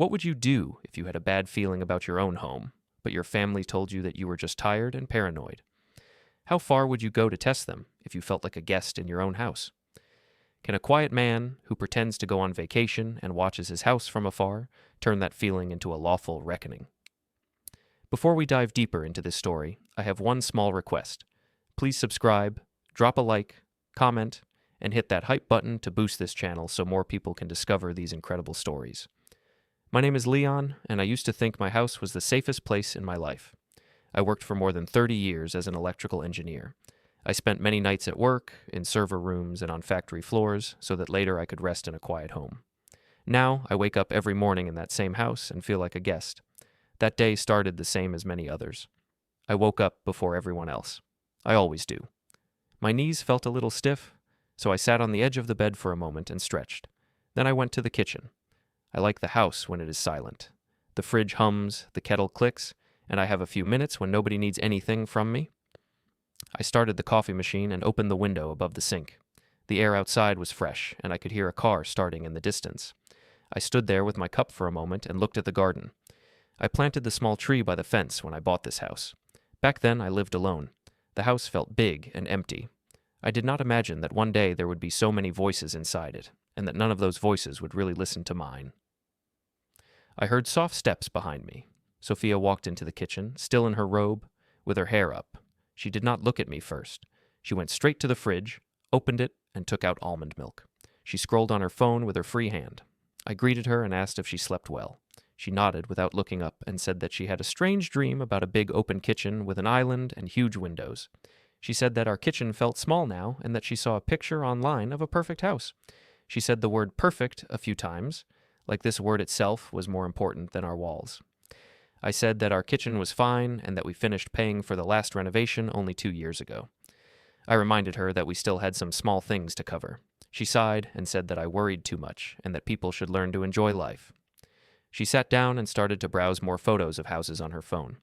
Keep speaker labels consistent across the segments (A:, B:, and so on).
A: What would you do if you had a bad feeling about your own home, but your family told you that you were just tired and paranoid? How far would you go to test them if you felt like a guest in your own house? Can a quiet man who pretends to go on vacation and watches his house from afar turn that feeling into a lawful reckoning? Before we dive deeper into this story, I have one small request. Please subscribe, drop a like, comment, and hit that hype button to boost this channel so more people can discover these incredible stories. My name is Leon, and I used to think my house was the safest place in my life. I worked for more than 30 years as an electrical engineer. I spent many nights at work, in server rooms, and on factory floors so that later I could rest in a quiet home. Now, I wake up every morning in that same house and feel like a guest. That day started the same as many others. I woke up before everyone else. I always do. My knees felt a little stiff, so I sat on the edge of the bed for a moment and stretched. Then I went to the kitchen. I like the house when it is silent. The fridge hums, the kettle clicks, and I have a few minutes when nobody needs anything from me. I started the coffee machine and opened the window above the sink. The air outside was fresh, and I could hear a car starting in the distance. I stood there with my cup for a moment and looked at the garden. I planted the small tree by the fence when I bought this house. Back then, I lived alone. The house felt big and empty. I did not imagine that one day there would be so many voices inside it, and that none of those voices would really listen to mine. I heard soft steps behind me. Sophia walked into the kitchen, still in her robe, with her hair up. She did not look at me first. She went straight to the fridge, opened it, and took out almond milk. She scrolled on her phone with her free hand. I greeted her and asked if she slept well. She nodded without looking up and said that she had a strange dream about a big open kitchen with an island and huge windows. She said that our kitchen felt small now and that she saw a picture online of a perfect house. She said the word perfect a few times, like this word itself was more important than our walls. I said that our kitchen was fine and that we finished paying for the last renovation only 2 years ago. I reminded her that we still had some small things to cover. She sighed and said that I worried too much and that people should learn to enjoy life. She sat down and started to browse more photos of houses on her phone.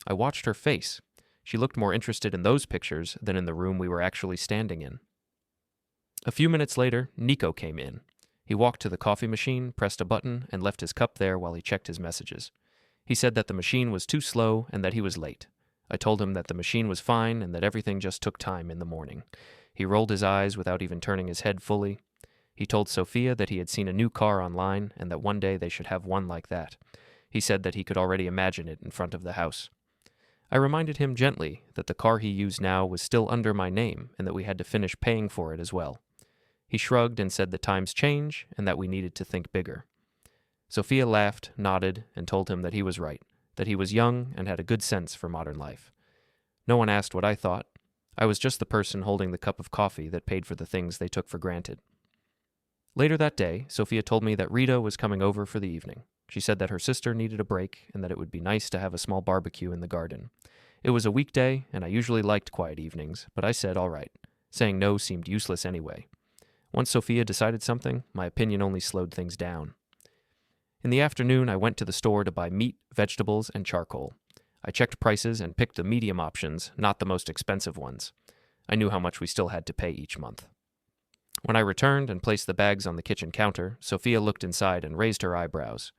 A: I watched her face. She looked more interested in those pictures than in the room we were actually standing in. A few minutes later, Nico came in. He walked to the coffee machine, pressed a button, and left his cup there while he checked his messages. He said that the machine was too slow and that he was late. I told him that the machine was fine and that everything just took time in the morning. He rolled his eyes without even turning his head fully. He told Sophia that he had seen a new car online and that one day they should have one like that. He said that he could already imagine it in front of the house. I reminded him gently that the car he used now was still under my name and that we had to finish paying for it as well. He shrugged and said that times change and that we needed to think bigger. Sophia laughed, nodded, and told him that he was right, that he was young and had a good sense for modern life. No one asked what I thought. I was just the person holding the cup of coffee that paid for the things they took for granted. Later that day, Sophia told me that Rita was coming over for the evening. She said that her sister needed a break and that it would be nice to have a small barbecue in the garden. It was a weekday, and I usually liked quiet evenings, but I said all right. Saying no seemed useless anyway. Once Sophia decided something, my opinion only slowed things down. In the afternoon, I went to the store to buy meat, vegetables, and charcoal. I checked prices and picked the medium options, not the most expensive ones. I knew how much we still had to pay each month. When I returned and placed the bags on the kitchen counter, Sophia looked inside and raised her eyebrows.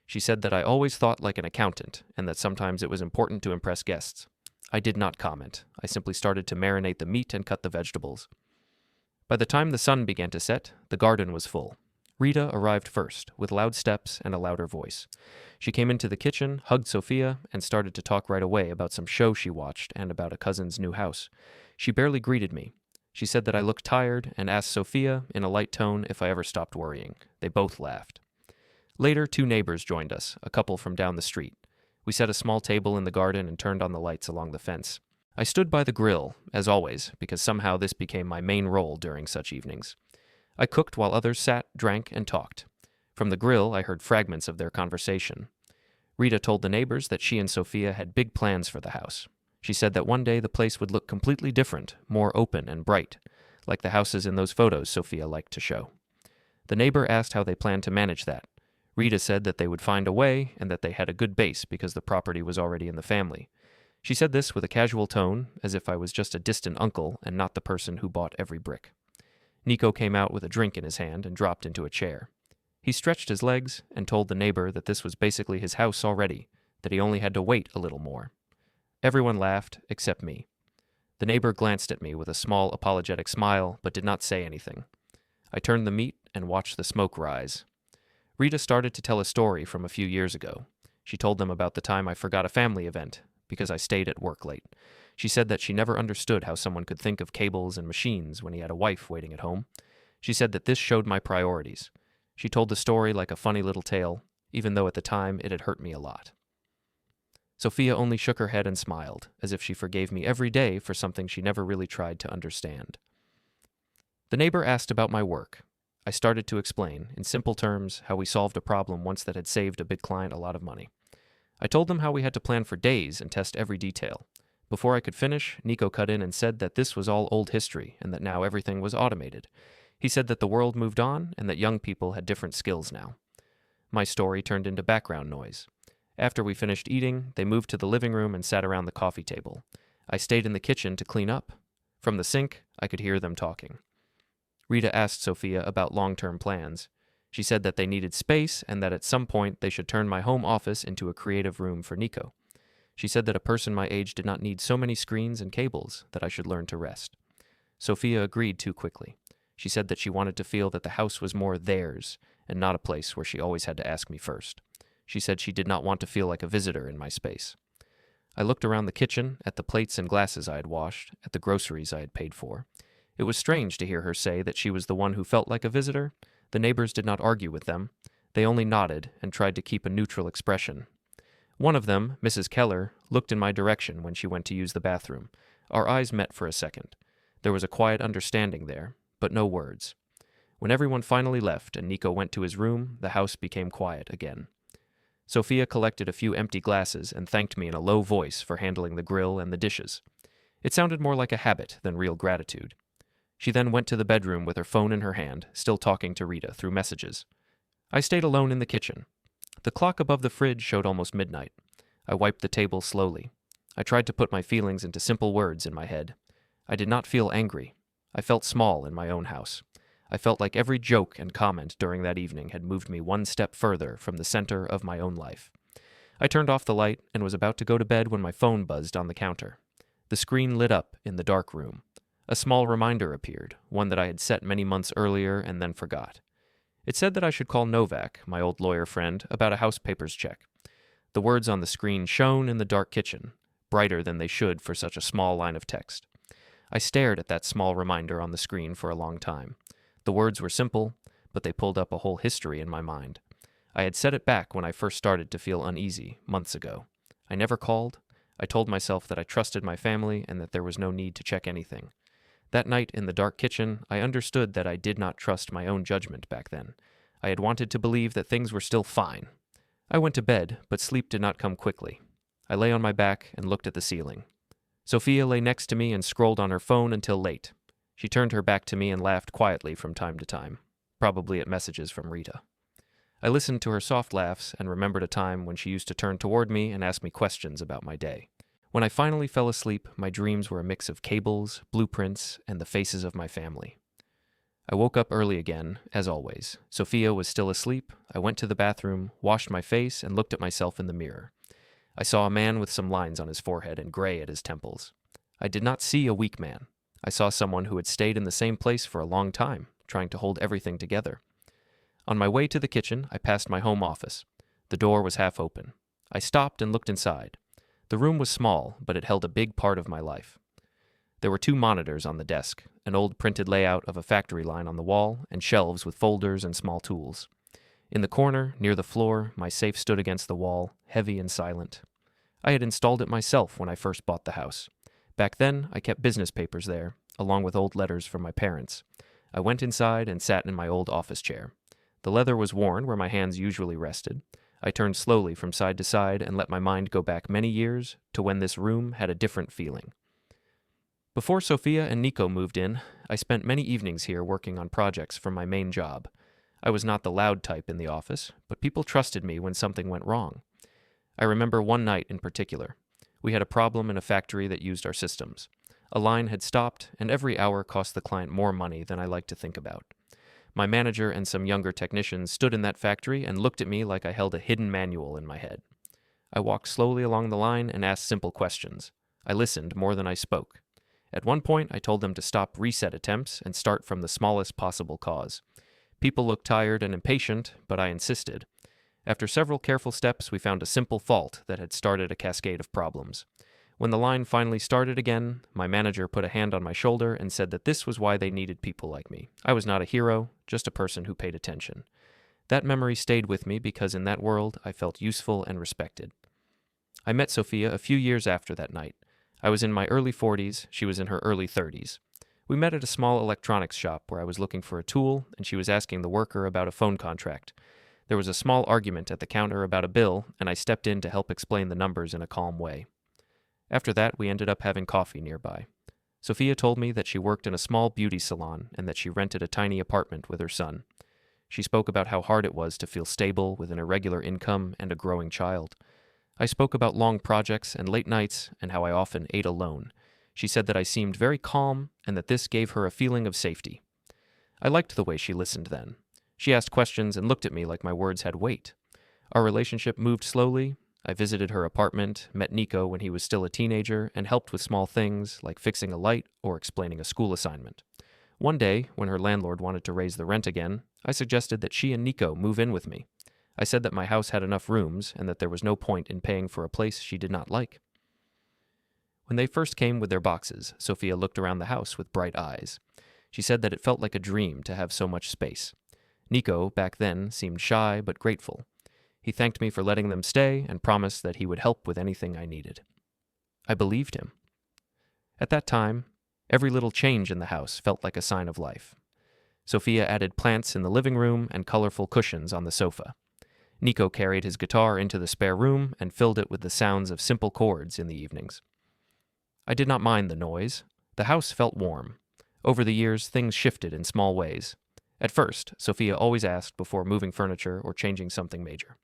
A: She said that I always thought like an accountant and that sometimes it was important to impress guests. I did not comment. I simply started to marinate the meat and cut the vegetables. By the time the sun began to set, the garden was full. Rita arrived first, with loud steps and a louder voice. She came into the kitchen, hugged Sophia, and started to talk right away about some show she watched and about a cousin's new house. She barely greeted me. She said that I looked tired and asked Sophia, in a light tone, if I ever stopped worrying. They both laughed. Later, 2 neighbors joined us, a couple from down the street. We set a small table in the garden and turned on the lights along the fence. I stood by the grill, as always, because somehow this became my main role during such evenings. I cooked while others sat, drank, and talked. From the grill, I heard fragments of their conversation. Rita told the neighbors that she and Sophia had big plans for the house. She said that one day the place would look completely different, more open and bright, like the houses in those photos Sophia liked to show. The neighbor asked how they planned to manage that. Rita said that they would find a way and that they had a good base because the property was already in the family. She said this with a casual tone, as if I was just a distant uncle and not the person who bought every brick. Nico came out with a drink in his hand and dropped into a chair. He stretched his legs and told the neighbor that this was basically his house already, that he only had to wait a little more. Everyone laughed except me. The neighbor glanced at me with a small apologetic smile but did not say anything. I turned the meat and watched the smoke rise. Rita started to tell a story from a few years ago. She told them about the time I forgot a family event because I stayed at work late. She said that she never understood how someone could think of cables and machines when he had a wife waiting at home. She said that this showed my priorities. She told the story like a funny little tale, even though at the time it had hurt me a lot. Sophia only shook her head and smiled, as if she forgave me every day for something she never really tried to understand. The neighbor asked about my work. I started to explain, in simple terms, how we solved a problem once that had saved a big client a lot of money. I told them how we had to plan for days and test every detail. Before I could finish, Nico cut in and said that this was all old history and that now everything was automated. He said that the world moved on and that young people had different skills now. My story turned into background noise. After we finished eating, they moved to the living room and sat around the coffee table. I stayed in the kitchen to clean up. From the sink, I could hear them talking. Rita asked Sophia about long-term plans. She said that they needed space and that at some point they should turn my home office into a creative room for Nico. She said that a person my age did not need so many screens and cables, that I should learn to rest. Sophia agreed too quickly. She said that she wanted to feel that the house was more theirs and not a place where she always had to ask me first. She said she did not want to feel like a visitor in my space. I looked around the kitchen, at the plates and glasses I had washed, at the groceries I had paid for. It was strange to hear her say that she was the one who felt like a visitor. The neighbors did not argue with them. They only nodded and tried to keep a neutral expression. One of them, Mrs. Keller, looked in my direction when she went to use the bathroom. Our eyes met for a second. There was a quiet understanding there, but no words. When everyone finally left and Nico went to his room, the house became quiet again. Sophia collected a few empty glasses and thanked me in a low voice for handling the grill and the dishes. It sounded more like a habit than real gratitude. She then went to the bedroom with her phone in her hand, still talking to Rita through messages. I stayed alone in the kitchen. The clock above the fridge showed almost midnight. I wiped the table slowly. I tried to put my feelings into simple words in my head. I did not feel angry. I felt small in my own house. I felt like every joke and comment during that evening had moved me one step further from the center of my own life. I turned off the light and was about to go to bed when my phone buzzed on the counter. The screen lit up in the dark room. A small reminder appeared, one that I had set many months earlier and then forgot. It said that I should call Novak, my old lawyer friend, about a house papers check. The words on the screen shone in the dark kitchen, brighter than they should for such a small line of text. I stared at that small reminder on the screen for a long time. The words were simple, but they pulled up a whole history in my mind. I had set it back when I first started to feel uneasy, months ago. I never called. I told myself that I trusted my family and that there was no need to check anything. That night in the dark kitchen, I understood that I did not trust my own judgment back then. I had wanted to believe that things were still fine. I went to bed, but sleep did not come quickly. I lay on my back and looked at the ceiling. Sophia lay next to me and scrolled on her phone until late. She turned her back to me and laughed quietly from time to time, probably at messages from Rita. I listened to her soft laughs and remembered a time when she used to turn toward me and ask me questions about my day. When I finally fell asleep, my dreams were a mix of cables, blueprints, and the faces of my family. I woke up early again, as always. Sophia was still asleep. I went to the bathroom, washed my face, and looked at myself in the mirror. I saw a man with some lines on his forehead and gray at his temples. I did not see a weak man. I saw someone who had stayed in the same place for a long time, trying to hold everything together. On my way to the kitchen, I passed my home office. The door was half open. I stopped and looked inside. The room was small, but it held a big part of my life. There were 2 monitors on the desk, an old printed layout of a factory line on the wall, and shelves with folders and small tools. In the corner, near the floor, my safe stood against the wall, heavy and silent. I had installed it myself when I first bought the house. Back then, I kept business papers there, along with old letters from my parents. I went inside and sat in my old office chair. The leather was worn where my hands usually rested. I turned slowly from side to side and let my mind go back many years to when this room had a different feeling. Before Sophia and Nico moved in, I spent many evenings here working on projects from my main job. I was not the loud type in the office, but people trusted me when something went wrong. I remember one night in particular. We had a problem in a factory that used our systems. A line had stopped, and every hour cost the client more money than I like to think about. My manager and some younger technicians stood in that factory and looked at me like I held a hidden manual in my head. I walked slowly along the line and asked simple questions. I listened more than I spoke. At one point, I told them to stop reset attempts and start from the smallest possible cause. People looked tired and impatient, but I insisted. After several careful steps, we found a simple fault that had started a cascade of problems. When the line finally started again, my manager put a hand on my shoulder and said that this was why they needed people like me. I was not a hero, just a person who paid attention. That memory stayed with me because in that world, I felt useful and respected. I met Sophia a few years after that night. I was in my early 40s, she was in her early 30s. We met at a small electronics shop where I was looking for a tool, and she was asking the worker about a phone contract. There was a small argument at the counter about a bill, and I stepped in to help explain the numbers in a calm way. After that, we ended up having coffee nearby. Sophia told me that she worked in a small beauty salon and that she rented a tiny apartment with her son. She spoke about how hard it was to feel stable with an irregular income and a growing child. I spoke about long projects and late nights and how I often ate alone. She said that I seemed very calm and that this gave her a feeling of safety. I liked the way she listened then. She asked questions and looked at me like my words had weight. Our relationship moved slowly. I visited her apartment, met Nico when he was still a teenager, and helped with small things like fixing a light or explaining a school assignment. One day, when her landlord wanted to raise the rent again, I suggested that she and Nico move in with me. I said that my house had enough rooms and that there was no point in paying for a place she did not like. When they first came with their boxes, Sophia looked around the house with bright eyes. She said that it felt like a dream to have so much space. Nico, back then, seemed shy but grateful. He thanked me for letting them stay and promised that he would help with anything I needed. I believed him. At that time, every little change in the house felt like a sign of life. Sophia added plants in the living room and colorful cushions on the sofa. Nico carried his guitar into the spare room and filled it with the sounds of simple chords in the evenings. I did not mind the noise. The house felt warm. Over the years, things shifted in small ways. At first, Sophia always asked before moving furniture or changing something major.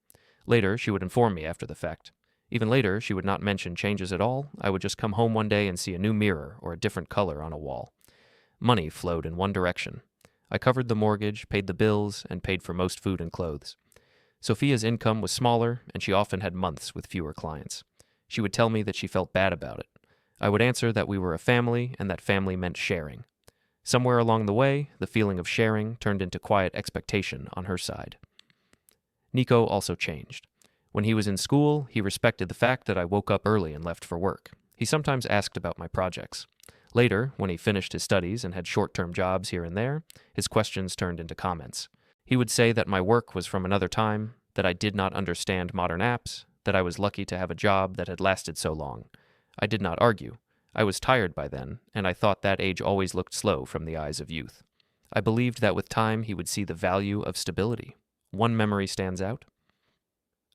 A: Later, she would inform me after the fact. Even later, she would not mention changes at all. I would just come home one day and see a new mirror or a different color on a wall. Money flowed in one direction. I covered the mortgage, paid the bills, and paid for most food and clothes. Sophia's income was smaller, and she often had months with fewer clients. She would tell me that she felt bad about it. I would answer that we were a family and that family meant sharing. Somewhere along the way, the feeling of sharing turned into quiet expectation on her side. Nico also changed. When he was in school, he respected the fact that I woke up early and left for work. He sometimes asked about my projects. Later, when he finished his studies and had short-term jobs here and there, his questions turned into comments. He would say that my work was from another time, that I did not understand modern apps, that I was lucky to have a job that had lasted so long. I did not argue. I was tired by then, and I thought that age always looked slow from the eyes of youth. I believed that with time he would see the value of stability. One memory stands out.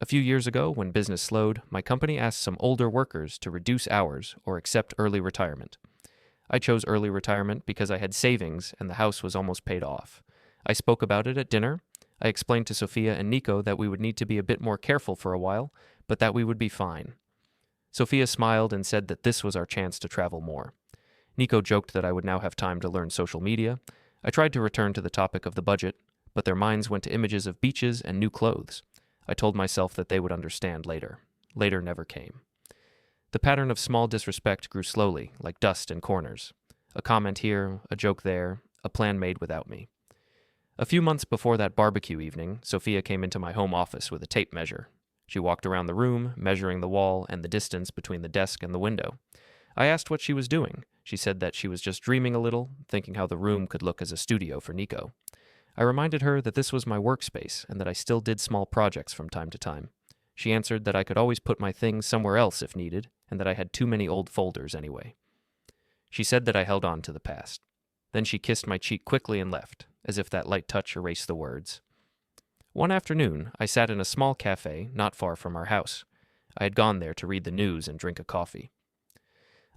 A: A few years ago, when business slowed, my company asked some older workers to reduce hours or accept early retirement. I chose early retirement because I had savings and the house was almost paid off. I spoke about it at dinner. I explained to Sophia and Nico that we would need to be a bit more careful for a while, but that we would be fine. Sophia smiled and said that this was our chance to travel more. Nico joked that I would now have time to learn social media. I tried to return to the topic of the budget, but their minds went to images of beaches and new clothes. I told myself that they would understand later. Later never came. The pattern of small disrespect grew slowly, like dust in corners. A comment here, a joke there, a plan made without me. A few months before that barbecue evening, Sophia came into my home office with a tape measure. She walked around the room, measuring the wall and the distance between the desk and the window. I asked what she was doing. She said that she was just dreaming a little, thinking how the room could look as a studio for Nico. I reminded her that this was my workspace and that I still did small projects from time to time. She answered that I could always put my things somewhere else if needed, and that I had too many old folders anyway. She said that I held on to the past. Then she kissed my cheek quickly and left, as if that light touch erased the words. One afternoon, I sat in a small cafe not far from our house. I had gone there to read the news and drink a coffee.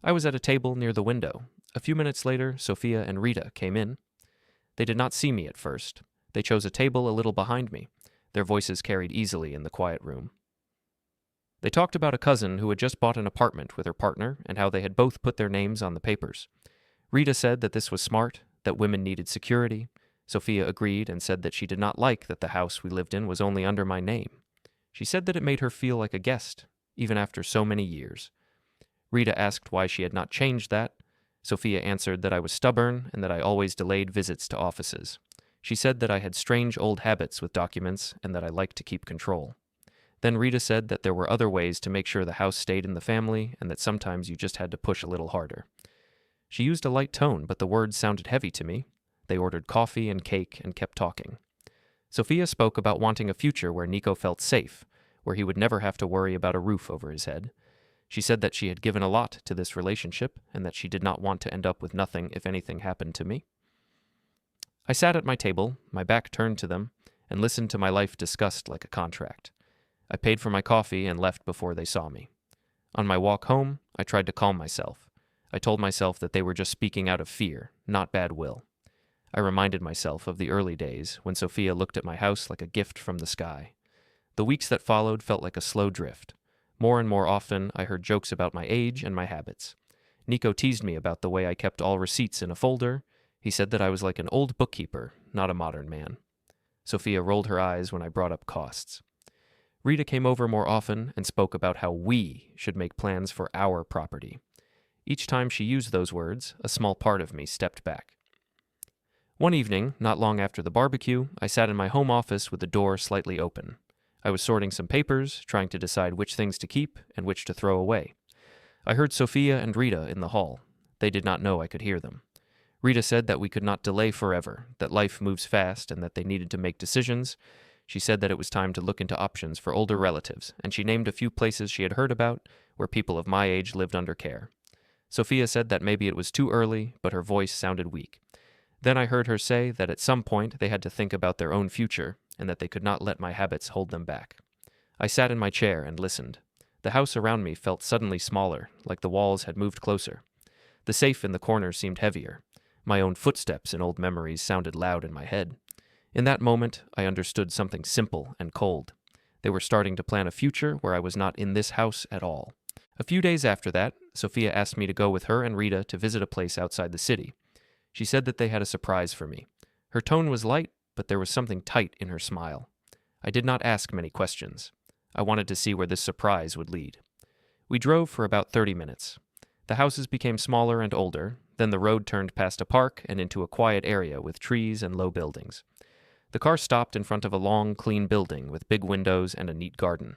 A: I was at a table near the window. A few minutes later, Sophia and Rita came in. They did not see me at first. They chose a table a little behind me. Their voices carried easily in the quiet room. They talked about a cousin who had just bought an apartment with her partner and how they had both put their names on the papers. Rita said that this was smart, that women needed security. Sophia agreed and said that she did not like that the house we lived in was only under my name. She said that it made her feel like a guest, even after so many years. Rita asked why she had not changed that. Sophia answered that I was stubborn and that I always delayed visits to offices. She said that I had strange old habits with documents and that I liked to keep control. Then Rita said that there were other ways to make sure the house stayed in the family and that sometimes you just had to push a little harder. She used a light tone, but the words sounded heavy to me. They ordered coffee and cake and kept talking. Sophia spoke about wanting a future where Nico felt safe, where he would never have to worry about a roof over his head. She said that she had given a lot to this relationship and that she did not want to end up with nothing if anything happened to me. I sat at my table, my back turned to them, and listened to my life discussed like a contract. I paid for my coffee and left before they saw me. On my walk home, I tried to calm myself. I told myself that they were just speaking out of fear, not bad will. I reminded myself of the early days when Sophia looked at my house like a gift from the sky. The weeks that followed felt like a slow drift. More and more often, I heard jokes about my age and my habits. Nico teased me about the way I kept all receipts in a folder. He said that I was like an old bookkeeper, not a modern man. Sophia rolled her eyes when I brought up costs. Rita came over more often and spoke about how we should make plans for our property. Each time she used those words, a small part of me stepped back. One evening, not long after the barbecue, I sat in my home office with the door slightly open. I was sorting some papers, trying to decide which things to keep and which to throw away. I heard Sophia and Rita in the hall. They did not know I could hear them. Rita said that we could not delay forever, that life moves fast, and that they needed to make decisions. She said that it was time to look into options for older relatives, and she named a few places she had heard about where people of my age lived under care. Sophia said that maybe it was too early, but her voice sounded weak. Then I heard her say that at some point they had to think about their own future, and that they could not let my habits hold them back. I sat in my chair and listened. The house around me felt suddenly smaller, like the walls had moved closer. The safe in the corner seemed heavier. My own footsteps in old memories sounded loud in my head. In that moment, I understood something simple and cold. They were starting to plan a future where I was not in this house at all. A few days after that, Sophia asked me to go with her and Rita to visit a place outside the city. She said that they had a surprise for me. Her tone was light, but there was something tight in her smile. I did not ask many questions. I wanted to see where this surprise would lead. We drove for about 30 minutes. The houses became smaller and older, then the road turned past a park and into a quiet area with trees and low buildings. The car stopped in front of a long, clean building with big windows and a neat garden.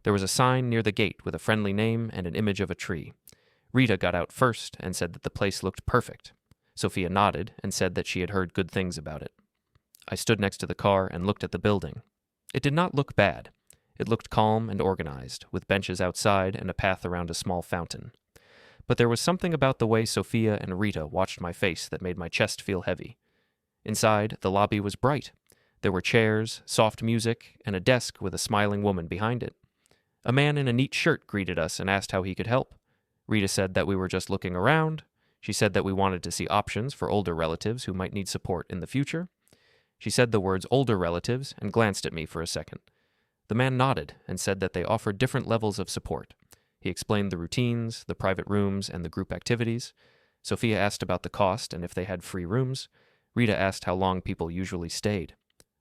A: There was a sign near the gate with a friendly name and an image of a tree. Rita got out first and said that the place looked perfect. Sophia nodded and said that she had heard good things about it. I stood next to the car and looked at the building. It did not look bad. It looked calm and organized, with benches outside and a path around a small fountain. But there was something about the way Sophia and Rita watched my face that made my chest feel heavy. Inside, the lobby was bright. There were chairs, soft music, and a desk with a smiling woman behind it. A man in a neat shirt greeted us and asked how he could help. Rita said that we were just looking around. She said that we wanted to see options for older relatives who might need support in the future. She said the words older relatives and glanced at me for a second. The man nodded and said that they offered different levels of support. He explained the routines, the private rooms, and the group activities. Sophia asked about the cost and if they had free rooms. Rita asked how long people usually stayed.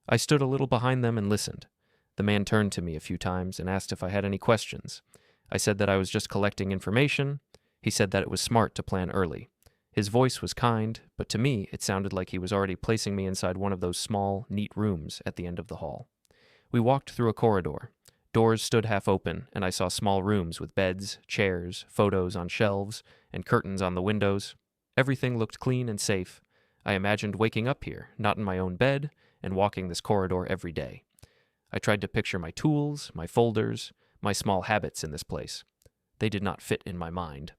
A: I stood a little behind them and listened. The man turned to me a few times and asked if I had any questions. I said that I was just collecting information. He said that it was smart to plan early. His voice was kind, but to me it sounded like he was already placing me inside one of those small, neat rooms at the end of the hall. We walked through a corridor. Doors stood half open, and I saw small rooms with beds, chairs, photos on shelves, and curtains on the windows. Everything looked clean and safe. I imagined waking up here, not in my own bed, and walking this corridor every day. I tried to picture my tools, my folders, my small habits in this place. They did not fit in my mind.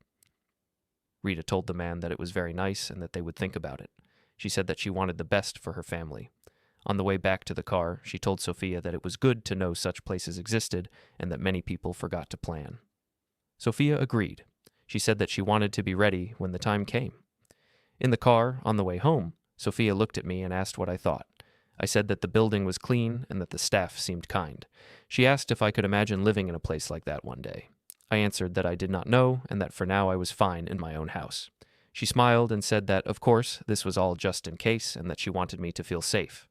A: Rita told the man that it was very nice and that they would think about it. She said that she wanted the best for her family. On the way back to the car, she told Sophia that it was good to know such places existed and that many people forgot to plan. Sophia agreed. She said that she wanted to be ready when the time came. In the car, on the way home, Sophia looked at me and asked what I thought. I said that the building was clean and that the staff seemed kind. She asked if I could imagine living in a place like that one day. I answered that I did not know and that for now I was fine in my own house. She smiled and said that, of course, this was all just in case and that she wanted me to feel safe.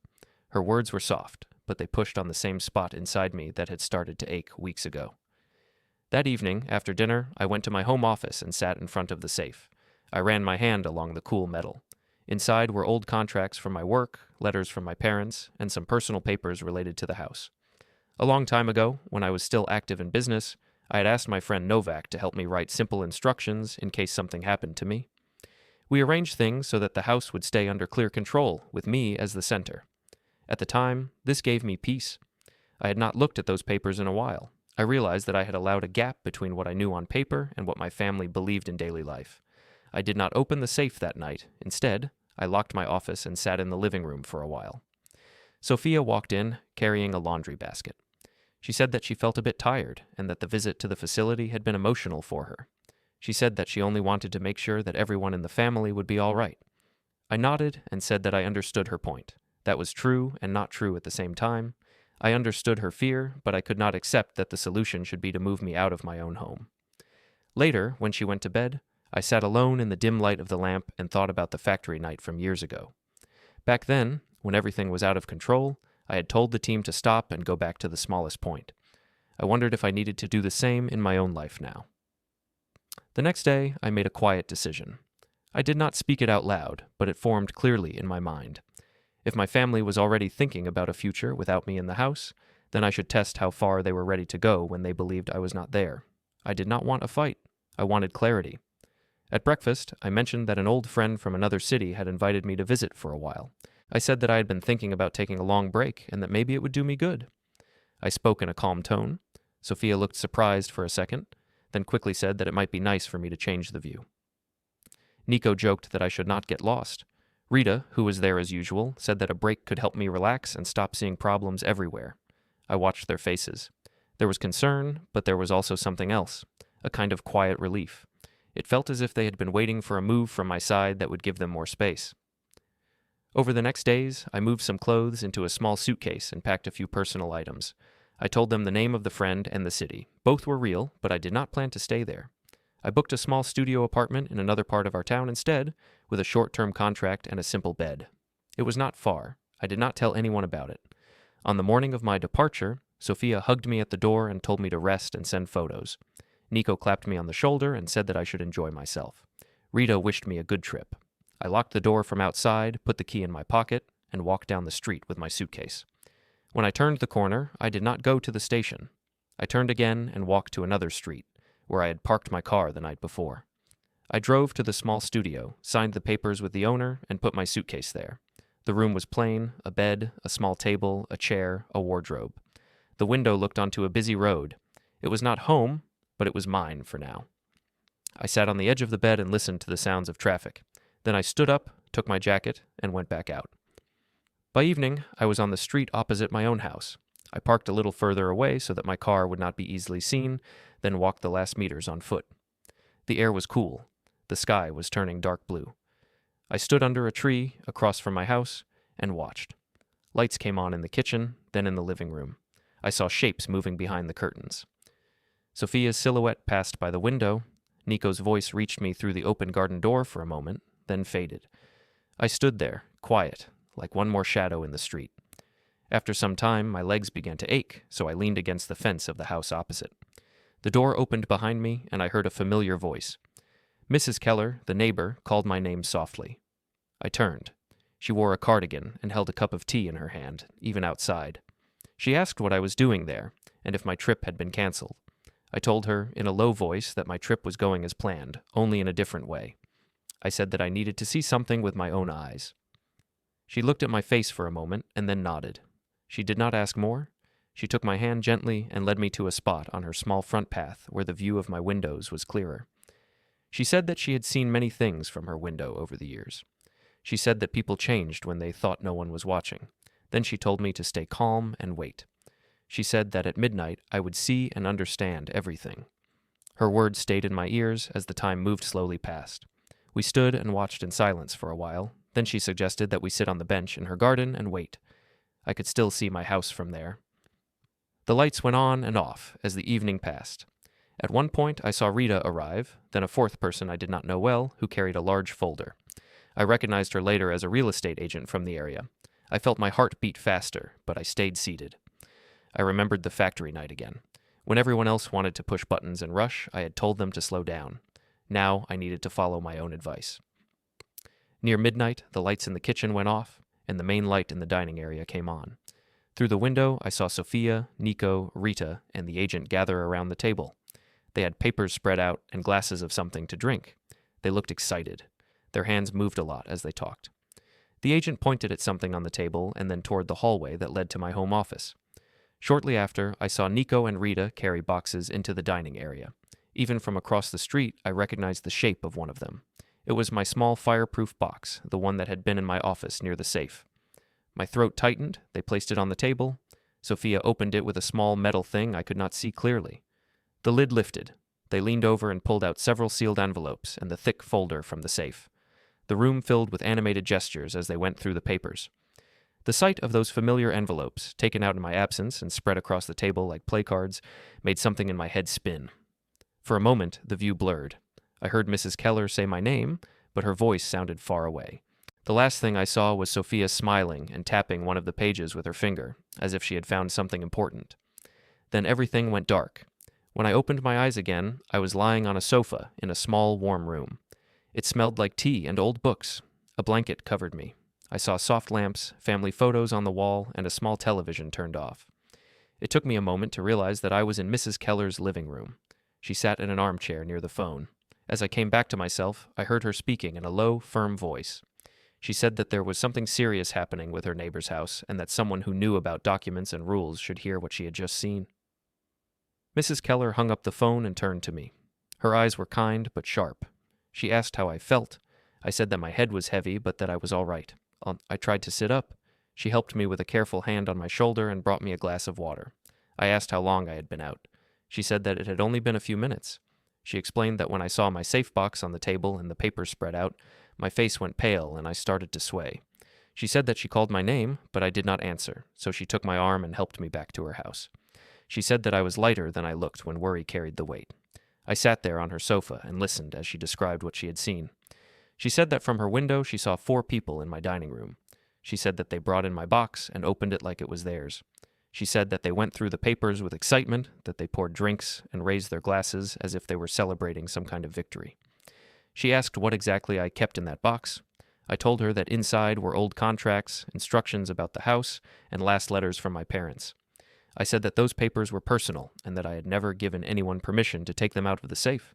A: Her words were soft, but they pushed on the same spot inside me that had started to ache weeks ago. That evening, after dinner, I went to my home office and sat in front of the safe. I ran my hand along the cool metal. Inside were old contracts from my work, letters from my parents, and some personal papers related to the house. A long time ago, when I was still active in business, I had asked my friend Novak to help me write simple instructions in case something happened to me. We arranged things so that the house would stay under clear control, with me as the center. At the time, this gave me peace. I had not looked at those papers in a while. I realized that I had allowed a gap between what I knew on paper and what my family believed in daily life. I did not open the safe that night. Instead, I locked my office and sat in the living room for a while. Sophia walked in, carrying a laundry basket. She said that she felt a bit tired and that the visit to the facility had been emotional for her. She said that she only wanted to make sure that everyone in the family would be all right. I nodded and said that I understood her point. That was true and not true at the same time. I understood her fear, but I could not accept that the solution should be to move me out of my own home. Later, when she went to bed, I sat alone in the dim light of the lamp and thought about the factory night from years ago. Back then, when everything was out of control, I had told the team to stop and go back to the smallest point. I wondered if I needed to do the same in my own life now. The next day, I made a quiet decision. I did not speak it out loud, but it formed clearly in my mind. If my family was already thinking about a future without me in the house, then I should test how far they were ready to go when they believed I was not there. I did not want a fight. I wanted clarity. At breakfast, I mentioned that an old friend from another city had invited me to visit for a while. I said that I had been thinking about taking a long break and that maybe it would do me good. I spoke in a calm tone. Sophia looked surprised for a second, then quickly said that it might be nice for me to change the view. Nico joked that I should not get lost. Rita, who was there as usual, said that a break could help me relax and stop seeing problems everywhere. I watched their faces. There was concern, but there was also something else, a kind of quiet relief. It felt as if they had been waiting for a move from my side that would give them more space. Over the next days, I moved some clothes into a small suitcase and packed a few personal items. I told them the name of the friend and the city. Both were real, but I did not plan to stay there. I booked a small studio apartment in another part of our town instead, with a short-term contract and a simple bed. It was not far. I did not tell anyone about it. On the morning of my departure, Sophia hugged me at the door and told me to rest and send photos. Nico clapped me on the shoulder and said that I should enjoy myself. Rita wished me a good trip. I locked the door from outside, put the key in my pocket, and walked down the street with my suitcase. When I turned the corner, I did not go to the station. I turned again and walked to another street, where I had parked my car the night before. I drove to the small studio, signed the papers with the owner, and put my suitcase there. The room was plain, a bed, a small table, a chair, a wardrobe. The window looked onto a busy road. It was not home, but it was mine for now. I sat on the edge of the bed and listened to the sounds of traffic. Then I stood up, took my jacket, and went back out. By evening, I was on the street opposite my own house. I parked a little further away so that my car would not be easily seen, then walked the last meters on foot. The air was cool. The sky was turning dark blue. I stood under a tree across from my house and watched. Lights came on in the kitchen, then in the living room. I saw shapes moving behind the curtains. Sophia's silhouette passed by the window. Nico's voice reached me through the open garden door for a moment, then faded. I stood there, quiet, like one more shadow in the street. After some time, my legs began to ache, so I leaned against the fence of the house opposite. The door opened behind me, and I heard a familiar voice. Mrs. Keller, the neighbor, called my name softly. I turned. She wore a cardigan and held a cup of tea in her hand, even outside. She asked what I was doing there, and if my trip had been canceled. I told her, in a low voice, that my trip was going as planned, only in a different way. I said that I needed to see something with my own eyes. She looked at my face for a moment and then nodded. She did not ask more. She took my hand gently and led me to a spot on her small front path where the view of my windows was clearer. She said that she had seen many things from her window over the years. She said that people changed when they thought no one was watching. Then she told me to stay calm and wait. She said that at midnight I would see and understand everything. Her words stayed in my ears as the time moved slowly past. We stood and watched in silence for a while. Then she suggested that we sit on the bench in her garden and wait. I could still see my house from there. The lights went on and off as the evening passed. At one point, I saw Rita arrive, then a fourth person I did not know well who carried a large folder. I recognized her later as a real estate agent from the area. I felt my heart beat faster, but I stayed seated. I remembered the factory night again. When everyone else wanted to push buttons and rush, I had told them to slow down. Now I needed to follow my own advice. Near midnight, the lights in the kitchen went off, and the main light in the dining area came on. Through the window, I saw Sophia, Nico, Rita, and the agent gather around the table. They had papers spread out and glasses of something to drink. They looked excited. Their hands moved a lot as they talked. The agent pointed at something on the table and then toward the hallway that led to my home office. Shortly after, I saw Nico and Rita carry boxes into the dining area. Even from across the street, I recognized the shape of one of them. It was my small fireproof box, the one that had been in my office near the safe. My throat tightened. They placed it on the table. Sophia opened it with a small metal thing I could not see clearly. The lid lifted. They leaned over and pulled out several sealed envelopes and the thick folder from the safe. The room filled with animated gestures as they went through the papers. The sight of those familiar envelopes, taken out in my absence and spread across the table like play cards, made something in my head spin. For a moment, the view blurred. I heard Mrs. Keller say my name, but her voice sounded far away. The last thing I saw was Sophia smiling and tapping one of the pages with her finger, as if she had found something important. Then everything went dark. When I opened my eyes again, I was lying on a sofa in a small, warm room. It smelled like tea and old books. A blanket covered me. I saw soft lamps, family photos on the wall, and a small television turned off. It took me a moment to realize that I was in Mrs. Keller's living room. She sat in an armchair near the phone. As I came back to myself, I heard her speaking in a low, firm voice. She said that there was something serious happening with her neighbor's house, and that someone who knew about documents and rules should hear what she had just seen. Mrs. Keller hung up the phone and turned to me. Her eyes were kind but sharp. She asked how I felt. I said that my head was heavy, but that I was all right. I tried to sit up. She helped me with a careful hand on my shoulder and brought me a glass of water. I asked how long I had been out. She said that it had only been a few minutes. She explained that when I saw my safe box on the table and the papers spread out, my face went pale and I started to sway. She said that she called my name, but I did not answer, so she took my arm and helped me back to her house. She said that I was lighter than I looked when worry carried the weight. I sat there on her sofa and listened as she described what she had seen. She said that from her window she saw 4 people in my dining room. She said that they brought in my box and opened it like it was theirs. She said that they went through the papers with excitement, that they poured drinks and raised their glasses as if they were celebrating some kind of victory. She asked what exactly I kept in that box. I told her that inside were old contracts, instructions about the house, and last letters from my parents. I said that those papers were personal and that I had never given anyone permission to take them out of the safe.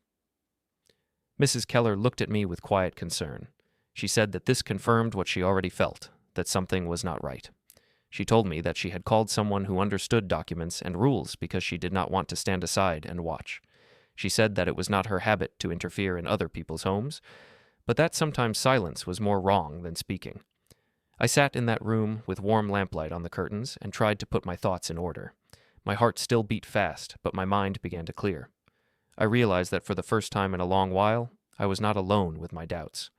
A: Mrs. Keller looked at me with quiet concern. She said that this confirmed what she already felt, that something was not right. She told me that she had called someone who understood documents and rules because she did not want to stand aside and watch. She said that it was not her habit to interfere in other people's homes, but that sometimes silence was more wrong than speaking. I sat in that room with warm lamplight on the curtains and tried to put my thoughts in order. My heart still beat fast, but my mind began to clear. I realized that for the first time in a long while, I was not alone with my doubts.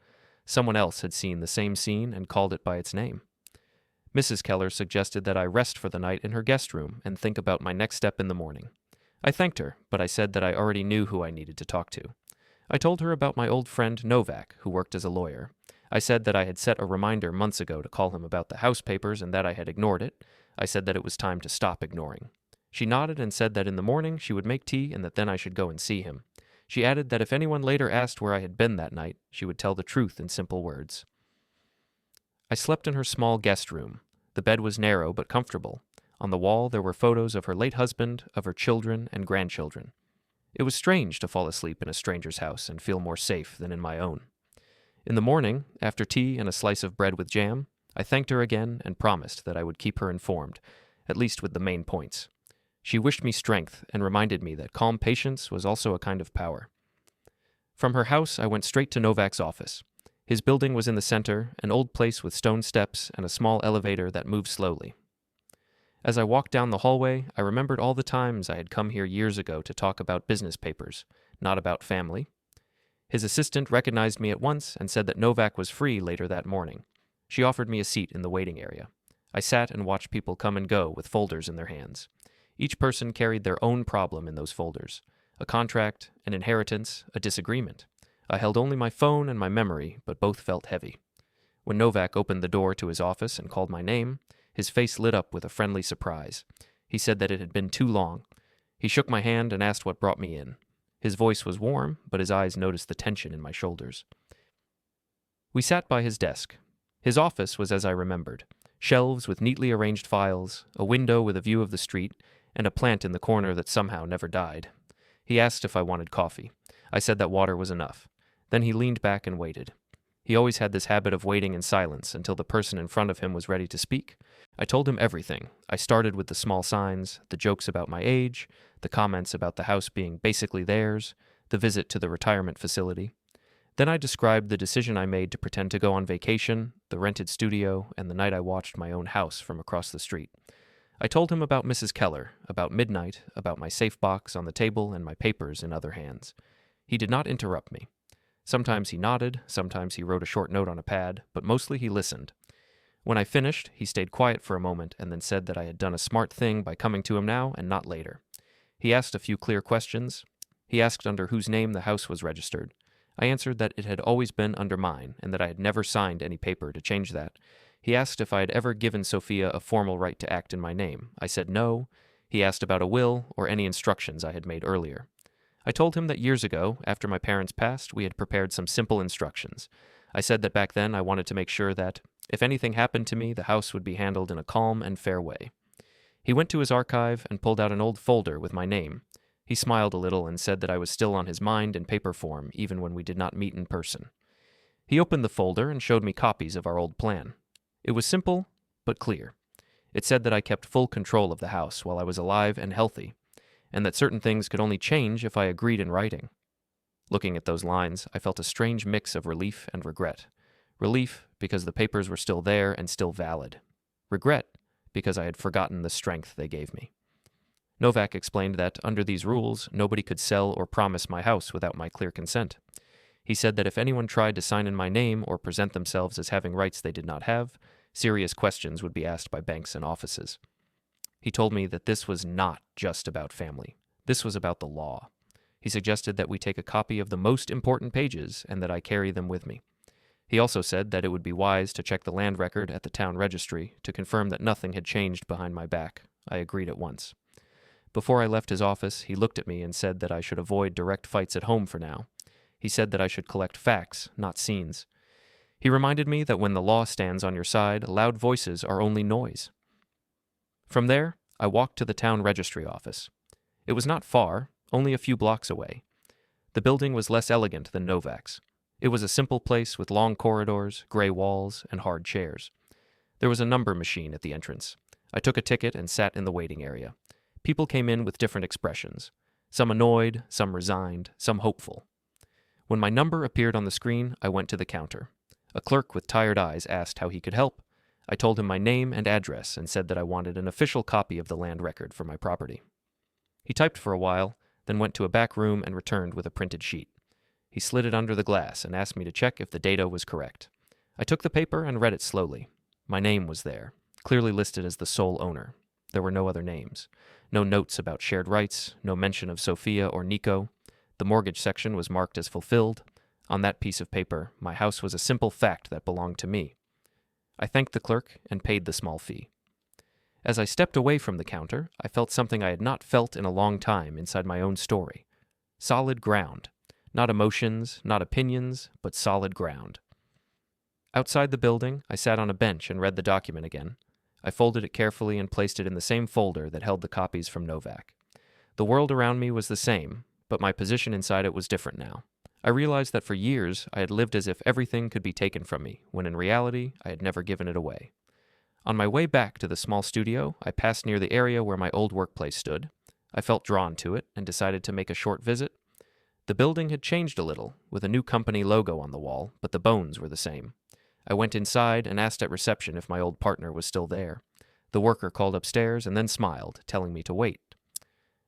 A: Someone else had seen the same scene and called it by its name. Mrs. Keller suggested that I rest for the night in her guest room and think about my next step in the morning. I thanked her, but I said that I already knew who I needed to talk to. I told her about my old friend Novak, who worked as a lawyer. I said that I had set a reminder months ago to call him about the house papers and that I had ignored it. I said that it was time to stop ignoring. She nodded and said that in the morning she would make tea and that then I should go and see him. She added that if anyone later asked where I had been that night, she would tell the truth in simple words. I slept in her small guest room. The bed was narrow but comfortable. On the wall there were photos of her late husband, of her children and grandchildren. It was strange to fall asleep in a stranger's house and feel more safe than in my own. In the morning, after tea and a slice of bread with jam, I thanked her again and promised that I would keep her informed, at least with the main points. She wished me strength and reminded me that calm patience was also a kind of power. From her house, I went straight to Novak's office. His building was in the center, an old place with stone steps and a small elevator that moved slowly. As I walked down the hallway, I remembered all the times I had come here years ago to talk about business papers, not about family. His assistant recognized me at once and said that Novak was free later that morning. She offered me a seat in the waiting area. I sat and watched people come and go with folders in their hands. Each person carried their own problem in those folders. A contract, an inheritance, a disagreement. I held only my phone and my memory, but both felt heavy. When Novak opened the door to his office and called my name, his face lit up with a friendly surprise. He said that it had been too long. He shook my hand and asked what brought me in. His voice was warm, but his eyes noticed the tension in my shoulders. We sat by his desk. His office was as I remembered. Shelves with neatly arranged files, a window with a view of the street, and a plant in the corner that somehow never died. He asked if I wanted coffee. I said that water was enough. Then he leaned back and waited. He always had this habit of waiting in silence until the person in front of him was ready to speak. I told him everything. I started with the small signs, the jokes about my age, the comments about the house being basically theirs, the visit to the retirement facility. Then I described the decision I made to pretend to go on vacation, the rented studio, and the night I watched my own house from across the street. I told him about Mrs. Keller, about midnight, about my safe box on the table and my papers in other hands. He did not interrupt me. Sometimes he nodded, sometimes he wrote a short note on a pad, but mostly he listened. When I finished, he stayed quiet for a moment and then said that I had done a smart thing by coming to him now and not later. He asked a few clear questions. He asked under whose name the house was registered. I answered that it had always been under mine and that I had never signed any paper to change that. He asked if I had ever given Sophia a formal right to act in my name. I said no. He asked about a will or any instructions I had made earlier. I told him that years ago, after my parents passed, we had prepared some simple instructions. I said that back then I wanted to make sure that, if anything happened to me, the house would be handled in a calm and fair way. He went to his archive and pulled out an old folder with my name. He smiled a little and said that I was still on his mind in paper form, even when we did not meet in person. He opened the folder and showed me copies of our old plan. It was simple, but clear. It said that I kept full control of the house while I was alive and healthy, and that certain things could only change if I agreed in writing. Looking at those lines, I felt a strange mix of relief and regret. Relief because the papers were still there and still valid. Regret because I had forgotten the strength they gave me. Novak explained that, under these rules, nobody could sell or promise my house without my clear consent. He said that if anyone tried to sign in my name or present themselves as having rights they did not have, serious questions would be asked by banks and offices. He told me that this was not just about family. This was about the law. He suggested that we take a copy of the most important pages and that I carry them with me. He also said that it would be wise to check the land record at the town registry to confirm that nothing had changed behind my back. I agreed at once. Before I left his office, he looked at me and said that I should avoid direct fights at home for now. He said that I should collect facts, not scenes. He reminded me that when the law stands on your side, loud voices are only noise. From there, I walked to the town registry office. It was not far, only a few blocks away. The building was less elegant than Novak's. It was a simple place with long corridors, gray walls, and hard chairs. There was a number machine at the entrance. I took a ticket and sat in the waiting area. People came in with different expressions. Some annoyed, some resigned, some hopeful. When my number appeared on the screen, I went to the counter. A clerk with tired eyes asked how he could help. I told him my name and address and said that I wanted an official copy of the land record for my property. He typed for a while, then went to a back room and returned with a printed sheet. He slid it under the glass and asked me to check if the data was correct. I took the paper and read it slowly. My name was there, clearly listed as the sole owner. There were no other names. No notes about shared rights, no mention of Sophia or Nico. The mortgage section was marked as fulfilled. On that piece of paper, my house was a simple fact that belonged to me. I thanked the clerk and paid the small fee. As I stepped away from the counter, I felt something I had not felt in a long time inside my own story. Solid ground. Not emotions, not opinions, but solid ground. Outside the building, I sat on a bench and read the document again. I folded it carefully and placed it in the same folder that held the copies from Novak. The world around me was the same, but my position inside it was different now. I realized that for years I had lived as if everything could be taken from me, when in reality I had never given it away. On my way back to the small studio, I passed near the area where my old workplace stood. I felt drawn to it and decided to make a short visit. The building had changed a little, with a new company logo on the wall, but the bones were the same. I went inside and asked at reception if my old partner was still there. The worker called upstairs and then smiled, telling me to wait.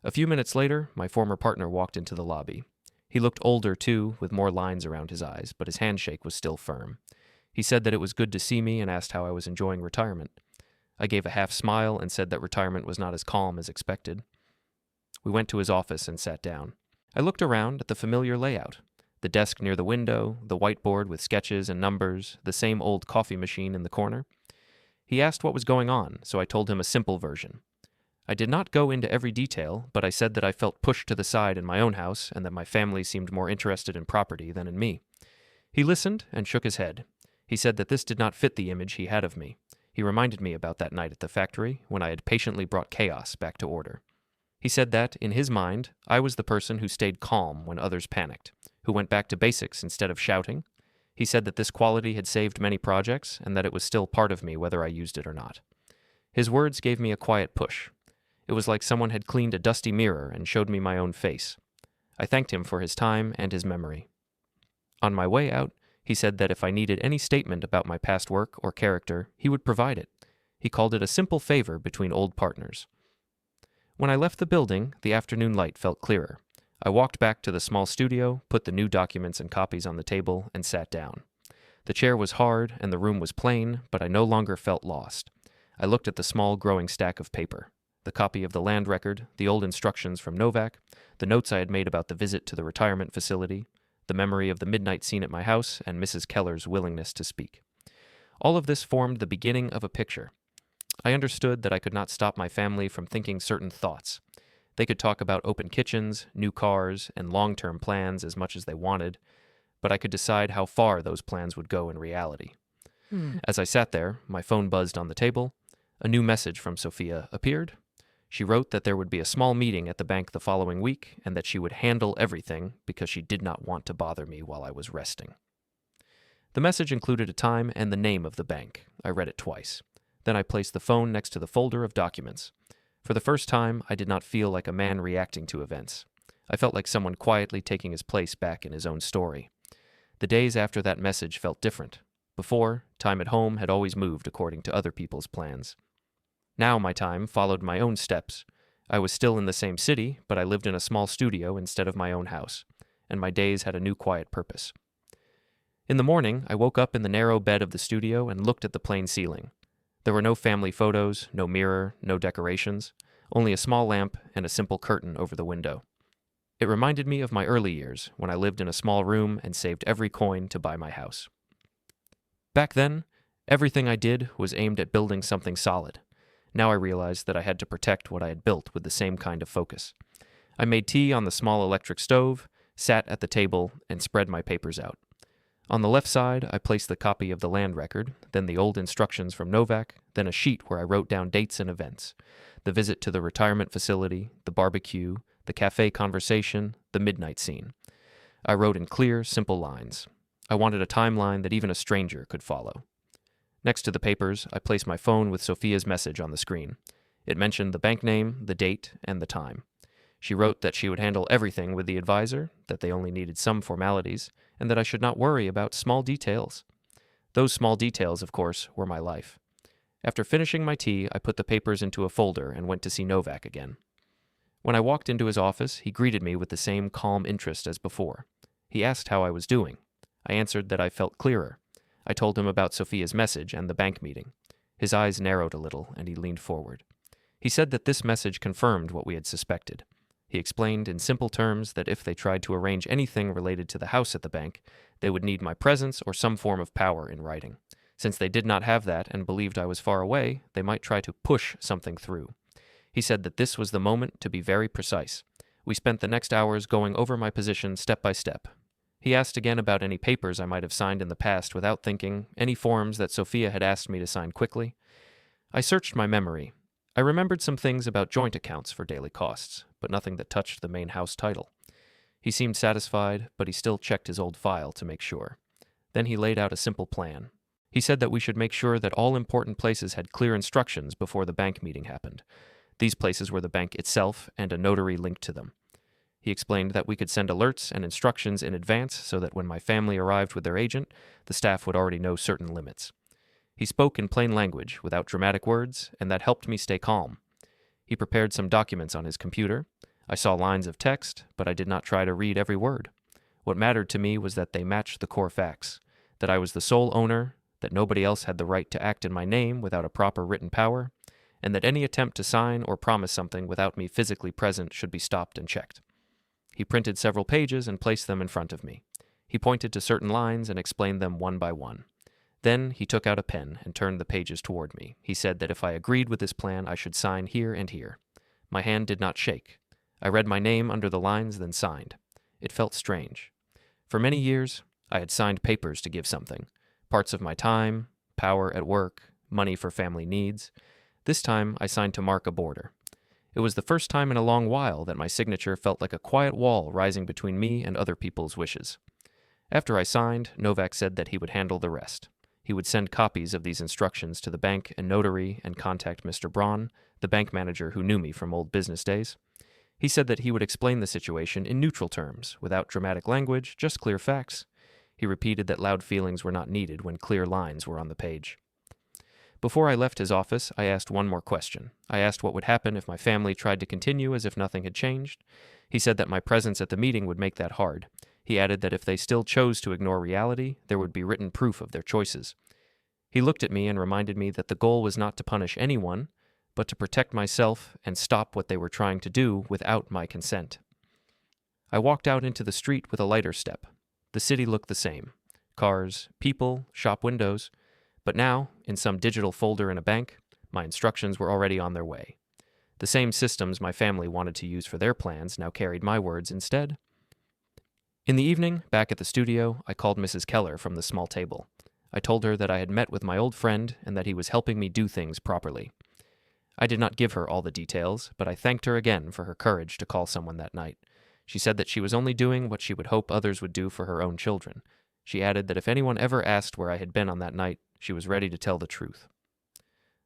A: A few minutes later, my former partner walked into the lobby. He looked older, too, with more lines around his eyes, but his handshake was still firm. He said that it was good to see me and asked how I was enjoying retirement. I gave a half smile and said that retirement was not as calm as expected. We went to his office and sat down. I looked around at the familiar layout. The desk near the window, the whiteboard with sketches and numbers, the same old coffee machine in the corner. He asked what was going on, so I told him a simple version. I did not go into every detail, but I said that I felt pushed to the side in my own house and that my family seemed more interested in property than in me. He listened and shook his head. He said that this did not fit the image he had of me. He reminded me about that night at the factory when I had patiently brought chaos back to order. He said that, in his mind, I was the person who stayed calm when others panicked, who went back to basics instead of shouting. He said that this quality had saved many projects and that it was still part of me whether I used it or not. His words gave me a quiet push. It was like someone had cleaned a dusty mirror and showed me my own face. I thanked him for his time and his memory. On my way out, he said that if I needed any statement about my past work or character, he would provide it. He called it a simple favor between old partners. When I left the building, the afternoon light felt clearer. I walked back to the small studio, put the new documents and copies on the table, and sat down. The chair was hard and the room was plain, but I no longer felt lost. I looked at the small growing stack of paper. The copy of the land record, the old instructions from Novak, the notes I had made about the visit to the retirement facility, the memory of the midnight scene at my house, and Mrs. Keller's willingness to speak. All of this formed the beginning of a picture. I understood that I could not stop my family from thinking certain thoughts. They could talk about open kitchens, new cars, and long-term plans as much as they wanted, but I could decide how far those plans would go in reality. As I sat there, my phone buzzed on the table. A new message from Sophia appeared. She wrote that there would be a small meeting at the bank the following week and that she would handle everything because she did not want to bother me while I was resting. The message included a time and the name of the bank. I read it twice. Then I placed the phone next to the folder of documents. For the first time, I did not feel like a man reacting to events. I felt like someone quietly taking his place back in his own story. The days after that message felt different. Before, time at home had always moved according to other people's plans. Now my time followed my own steps. I was still in the same city, but I lived in a small studio instead of my own house, and my days had a new quiet purpose. In the morning, I woke up in the narrow bed of the studio and looked at the plain ceiling. There were no family photos, no mirror, no decorations, only a small lamp and a simple curtain over the window. It reminded me of my early years, when I lived in a small room and saved every coin to buy my house. Back then, everything I did was aimed at building something solid. Now I realized that I had to protect what I had built with the same kind of focus. I made tea on the small electric stove, sat at the table, and spread my papers out. On the left side, I placed the copy of the land record, then the old instructions from Novak, then a sheet where I wrote down dates and events, the visit to the retirement facility, the barbecue, the cafe conversation, the midnight scene. I wrote in clear, simple lines. I wanted a timeline that even a stranger could follow. Next to the papers, I placed my phone with Sophia's message on the screen. It mentioned the bank name, the date, and the time. She wrote that she would handle everything with the advisor, that they only needed some formalities, and that I should not worry about small details. Those small details, of course, were my life. After finishing my tea, I put the papers into a folder and went to see Novak again. When I walked into his office, he greeted me with the same calm interest as before. He asked how I was doing. I answered that I felt clearer. I told him about Sophia's message and the bank meeting. His eyes narrowed a little, and he leaned forward. He said that this message confirmed what we had suspected. He explained in simple terms that if they tried to arrange anything related to the house at the bank, they would need my presence or some form of power in writing. Since they did not have that and believed I was far away, they might try to push something through. He said that this was the moment to be very precise. We spent the next hours going over my position step by step. He asked again about any papers I might have signed in the past without thinking, any forms that Sophia had asked me to sign quickly. I searched my memory. I remembered some things about joint accounts for daily costs, but nothing that touched the main house title. He seemed satisfied, but he still checked his old file to make sure. Then he laid out a simple plan. He said that we should make sure that all important places had clear instructions before the bank meeting happened. These places were the bank itself and a notary linked to them. He explained that we could send alerts and instructions in advance so that when my family arrived with their agent, the staff would already know certain limits. He spoke in plain language, without dramatic words, and that helped me stay calm. He prepared some documents on his computer. I saw lines of text, but I did not try to read every word. What mattered to me was that they matched the core facts, that I was the sole owner, that nobody else had the right to act in my name without a proper written power, and that any attempt to sign or promise something without me physically present should be stopped and checked. He printed several pages and placed them in front of me. He pointed to certain lines and explained them one by one. Then he took out a pen and turned the pages toward me. He said that if I agreed with this plan, I should sign here and here. My hand did not shake. I read my name under the lines, then signed. It felt strange. For many years, I had signed papers to give something. Parts of my time, power at work, money for family needs. This time, I signed to mark a border. It was the first time in a long while that my signature felt like a quiet wall rising between me and other people's wishes. After I signed, Novak said that he would handle the rest. He would send copies of these instructions to the bank and notary and contact Mr. Braun, the bank manager who knew me from old business days. He said that he would explain the situation in neutral terms, without dramatic language, just clear facts. He repeated that loud feelings were not needed when clear lines were on the page. Before I left his office, I asked one more question. I asked what would happen if my family tried to continue as if nothing had changed. He said that my presence at the meeting would make that hard. He added that if they still chose to ignore reality, there would be written proof of their choices. He looked at me and reminded me that the goal was not to punish anyone, but to protect myself and stop what they were trying to do without my consent. I walked out into the street with a lighter step. The city looked the same. Cars, people, shop windows. But now, in some digital folder in a bank, my instructions were already on their way. The same systems my family wanted to use for their plans now carried my words instead. In the evening, back at the studio, I called Mrs. Keller from the small table. I told her that I had met with my old friend and that he was helping me do things properly. I did not give her all the details, but I thanked her again for her courage to call someone that night. She said that she was only doing what she would hope others would do for her own children. She added that if anyone ever asked where I had been on that night, she was ready to tell the truth.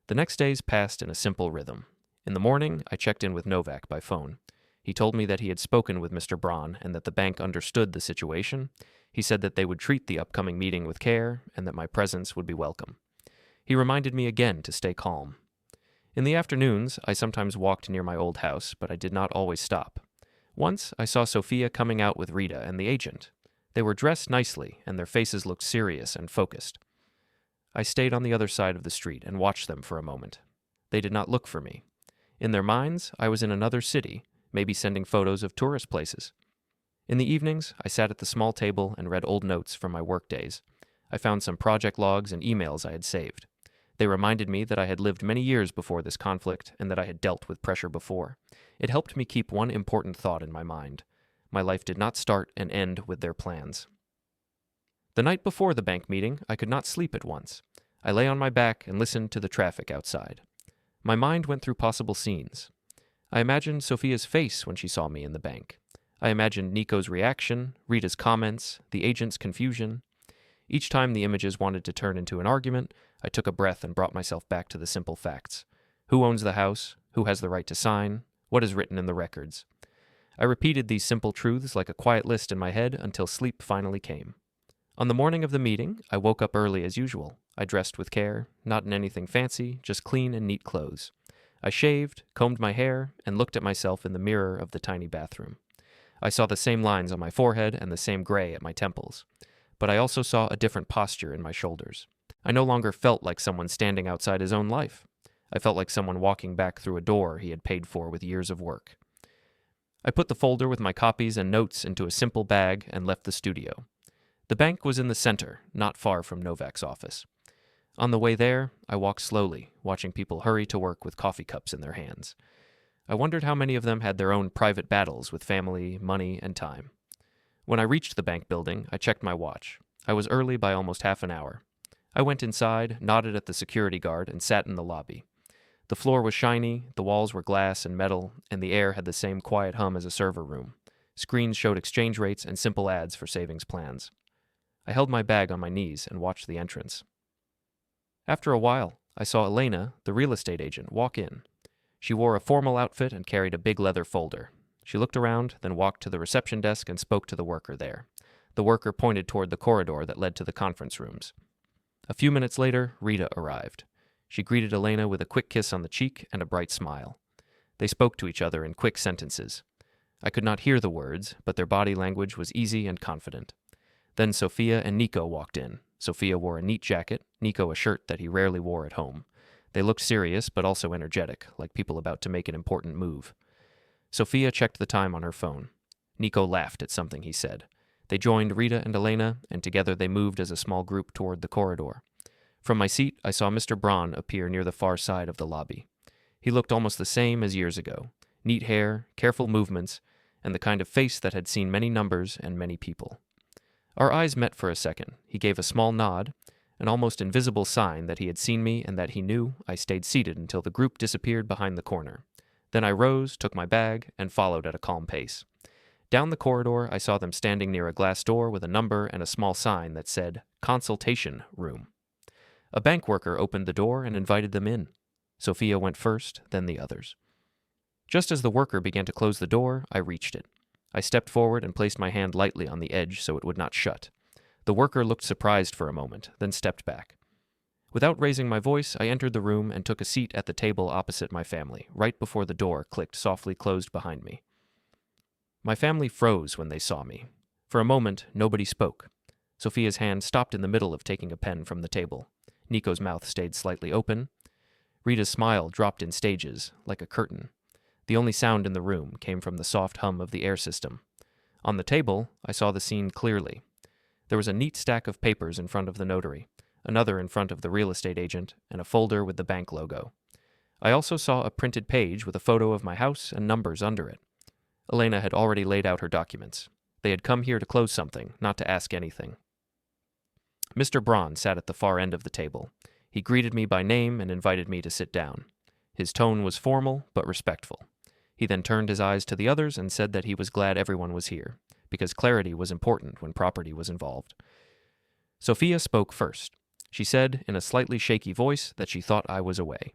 A: The next days passed in a simple rhythm. In the morning, I checked in with Novak by phone. He told me that he had spoken with Mr. Braun and that the bank understood the situation. He said that they would treat the upcoming meeting with care and that my presence would be welcome. He reminded me again to stay calm. In the afternoons, I sometimes walked near my old house, but I did not always stop. Once, I saw Sophia coming out with Rita and the agent. They were dressed nicely, and their faces looked serious and focused. I stayed on the other side of the street and watched them for a moment. They did not look for me. In their minds, I was in another city, maybe sending photos of tourist places. In the evenings, I sat at the small table and read old notes from my work days. I found some project logs and emails I had saved. They reminded me that I had lived many years before this conflict and that I had dealt with pressure before. It helped me keep one important thought in my mind. My life did not start and end with their plans. The night before the bank meeting, I could not sleep at once. I lay on my back and listened to the traffic outside. My mind went through possible scenes. I imagined Sophia's face when she saw me in the bank. I imagined Nico's reaction, Rita's comments, the agent's confusion. Each time the images wanted to turn into an argument, I took a breath and brought myself back to the simple facts. Who owns the house? Who has the right to sign? What is written in the records? I repeated these simple truths like a quiet list in my head until sleep finally came. On the morning of the meeting, I woke up early as usual. I dressed with care, not in anything fancy, just clean and neat clothes. I shaved, combed my hair, and looked at myself in the mirror of the tiny bathroom. I saw the same lines on my forehead and the same gray at my temples. But I also saw a different posture in my shoulders. I no longer felt like someone standing outside his own life. I felt like someone walking back through a door he had paid for with years of work. I put the folder with my copies and notes into a simple bag and left the studio. The bank was in the center, not far from Novak's office. On the way there, I walked slowly, watching people hurry to work with coffee cups in their hands. I wondered how many of them had their own private battles with family, money, and time. When I reached the bank building, I checked my watch. I was early by almost half an hour. I went inside, nodded at the security guard, and sat in the lobby. The floor was shiny, the walls were glass and metal, and the air had the same quiet hum as a server room. Screens showed exchange rates and simple ads for savings plans. I held my bag on my knees and watched the entrance. After a while, I saw Elena, the real estate agent, walk in. She wore a formal outfit and carried a big leather folder. She looked around, then walked to the reception desk and spoke to the worker there. The worker pointed toward the corridor that led to the conference rooms. A few minutes later, Rita arrived. She greeted Elena with a quick kiss on the cheek and a bright smile. They spoke to each other in quick sentences. I could not hear the words, but their body language was easy and confident. Then Sophia and Nico walked in. Sophia wore a neat jacket, Nico a shirt that he rarely wore at home. They looked serious, but also energetic, like people about to make an important move. Sophia checked the time on her phone. Nico laughed at something he said. They joined Rita and Elena, and together they moved as a small group toward the corridor. From my seat, I saw Mr. Braun appear near the far side of the lobby. He looked almost the same as years ago. Neat hair, careful movements, and the kind of face that had seen many numbers and many people. Our eyes met for a second. He gave a small nod, an almost invisible sign that he had seen me and that he knew. I stayed seated until the group disappeared behind the corner. Then I rose, took my bag, and followed at a calm pace. Down the corridor, I saw them standing near a glass door with a number and a small sign that said, "Consultation Room." A bank worker opened the door and invited them in. Sophia went first, then the others. Just as the worker began to close the door, I reached it. I stepped forward and placed my hand lightly on the edge so it would not shut. The worker looked surprised for a moment, then stepped back. Without raising my voice, I entered the room and took a seat at the table opposite my family, right before the door clicked softly closed behind me. My family froze when they saw me. For a moment, nobody spoke. Sophia's hand stopped in the middle of taking a pen from the table. Nico's mouth stayed slightly open. Rita's smile dropped in stages, like a curtain. The only sound in the room came from the soft hum of the air system. On the table, I saw the scene clearly. There was a neat stack of papers in front of the notary, another in front of the real estate agent, and a folder with the bank logo. I also saw a printed page with a photo of my house and numbers under it. Elena had already laid out her documents. They had come here to close something, not to ask anything. Mr. Braun sat at the far end of the table. He greeted me by name and invited me to sit down. His tone was formal, but respectful. He then turned his eyes to the others and said that he was glad everyone was here, because clarity was important when property was involved. Sophia spoke first. She said, in a slightly shaky voice, that she thought I was away.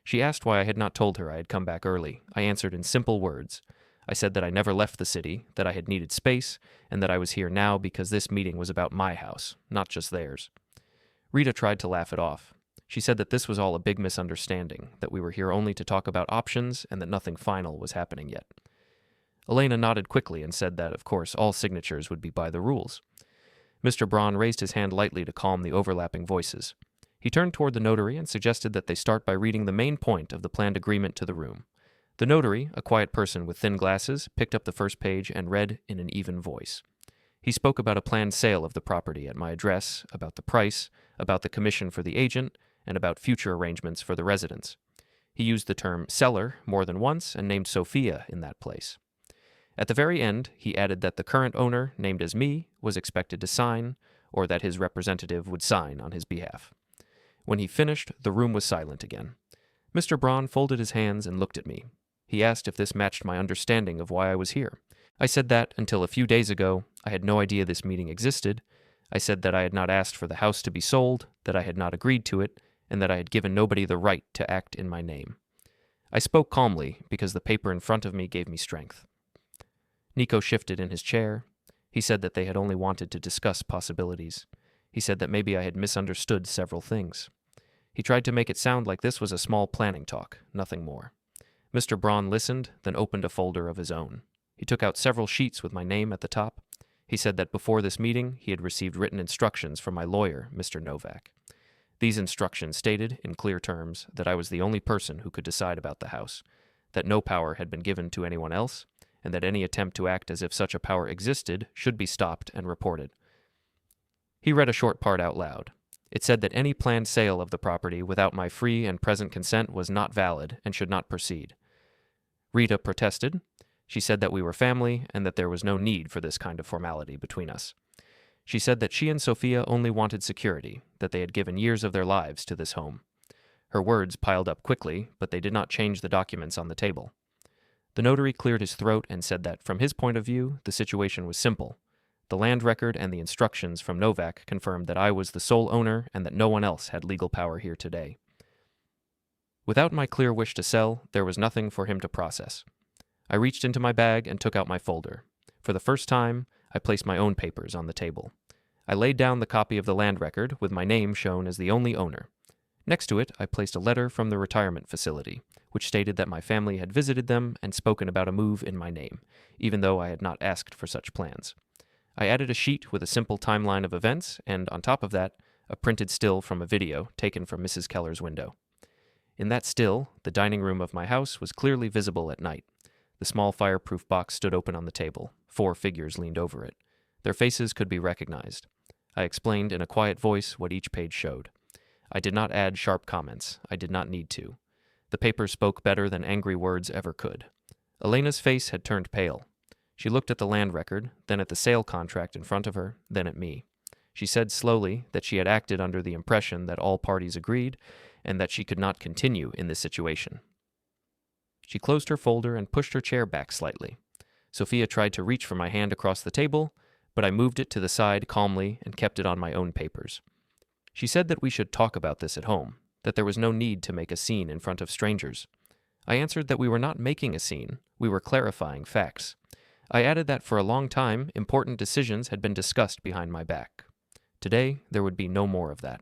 A: She asked why I had not told her I had come back early. I answered in simple words. I said that I never left the city, that I had needed space, and that I was here now because this meeting was about my house, not just theirs. Rita tried to laugh it off. She said that this was all a big misunderstanding, that we were here only to talk about options and that nothing final was happening yet. Elena nodded quickly and said that, of course, all signatures would be by the rules. Mr. Braun raised his hand lightly to calm the overlapping voices. He turned toward the notary and suggested that they start by reading the main point of the planned agreement to the room. The notary, a quiet person with thin glasses, picked up the first page and read in an even voice. He spoke about a planned sale of the property at my address, about the price, about the commission for the agent, and about future arrangements for the residents. He used the term seller more than once and named Sophia in that place. At the very end, he added that the current owner, named as me, was expected to sign, or that his representative would sign on his behalf. When he finished, the room was silent again. Mr. Braun folded his hands and looked at me. He asked if this matched my understanding of why I was here. I said that, until a few days ago, I had no idea this meeting existed. I said that I had not asked for the house to be sold, that I had not agreed to it, and that I had given nobody the right to act in my name. I spoke calmly because the paper in front of me gave me strength. Nico shifted in his chair. He said that they had only wanted to discuss possibilities. He said that maybe I had misunderstood several things. He tried to make it sound like this was a small planning talk, nothing more. Mr. Braun listened, then opened a folder of his own. He took out several sheets with my name at the top. He said that before this meeting, he had received written instructions from my lawyer, Mr. Novak. These instructions stated, in clear terms, that I was the only person who could decide about the house, that no power had been given to anyone else, and that any attempt to act as if such a power existed should be stopped and reported. He read a short part out loud. It said that any planned sale of the property without my free and present consent was not valid and should not proceed. Rita protested. She said that we were family and that there was no need for this kind of formality between us. She said that she and Sophia only wanted security, that they had given years of their lives to this home. Her words piled up quickly, but they did not change the documents on the table. The notary cleared his throat and said that, from his point of view, the situation was simple. The land record and the instructions from Novak confirmed that I was the sole owner and that no one else had legal power here today. Without my clear wish to sell, there was nothing for him to process. I reached into my bag and took out my folder. For the first time, I placed my own papers on the table. I laid down the copy of the land record with my name shown as the only owner. Next to it, I placed a letter from the retirement facility, which stated that my family had visited them and spoken about a move in my name, even though I had not asked for such plans. I added a sheet with a simple timeline of events, and on top of that, a printed still from a video taken from Mrs. Keller's window. In that still, the dining room of my house was clearly visible at night. The small fireproof box stood open on the table. 4 figures leaned over it. Their faces could be recognized. I explained in a quiet voice what each page showed. I did not add sharp comments. I did not need to. The paper spoke better than angry words ever could. Elena's face had turned pale. She looked at the land record, then at the sale contract in front of her, then at me. She said slowly that she had acted under the impression that all parties agreed and that she could not continue in this situation. She closed her folder and pushed her chair back slightly. Sophia tried to reach for my hand across the table, but I moved it to the side calmly and kept it on my own papers. She said that we should talk about this at home, that there was no need to make a scene in front of strangers. I answered that we were not making a scene, we were clarifying facts. I added that for a long time, important decisions had been discussed behind my back. Today, there would be no more of that.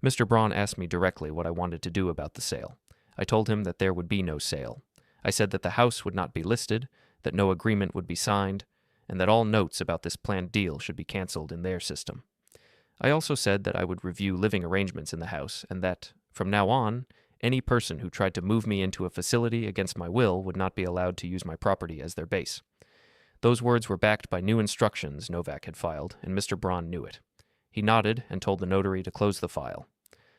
A: Mr. Braun asked me directly what I wanted to do about the sale. I told him that there would be no sale. I said that the house would not be listed, that no agreement would be signed, and that all notes about this planned deal should be canceled in their system. I also said that I would review living arrangements in the house, and that, from now on, any person who tried to move me into a facility against my will would not be allowed to use my property as their base. Those words were backed by new instructions Novak had filed, and Mr. Braun knew it. He nodded and told the notary to close the file.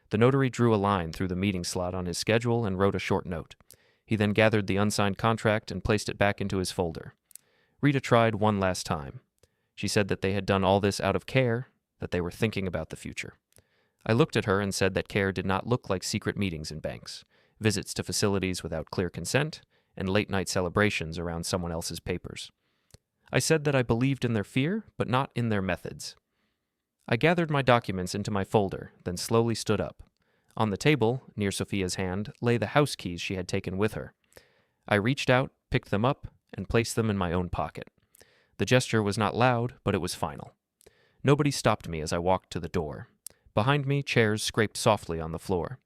A: The notary drew a line through the meeting slot on his schedule and wrote a short note. He then gathered the unsigned contract and placed it back into his folder. Rita tried one last time. She said that they had done all this out of care, that they were thinking about the future. I looked at her and said that care did not look like secret meetings in banks, visits to facilities without clear consent, and late-night celebrations around someone else's papers. I said that I believed in their fear, but not in their methods. I gathered my documents into my folder, then slowly stood up. On the table, near Sophia's hand, lay the house keys she had taken with her. I reached out, picked them up, and placed them in my own pocket. The gesture was not loud, but it was final. Nobody stopped me as I walked to the door. Behind me, chairs scraped softly on the floor.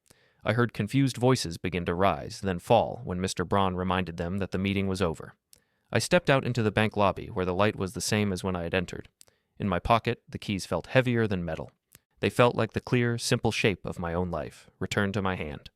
A: I heard confused voices begin to rise, then fall, when Mr. Braun reminded them that the meeting was over. I stepped out into the bank lobby, where the light was the same as when I had entered. In my pocket, the keys felt heavier than metal. They felt like the clear, simple shape of my own life, returned to my hand.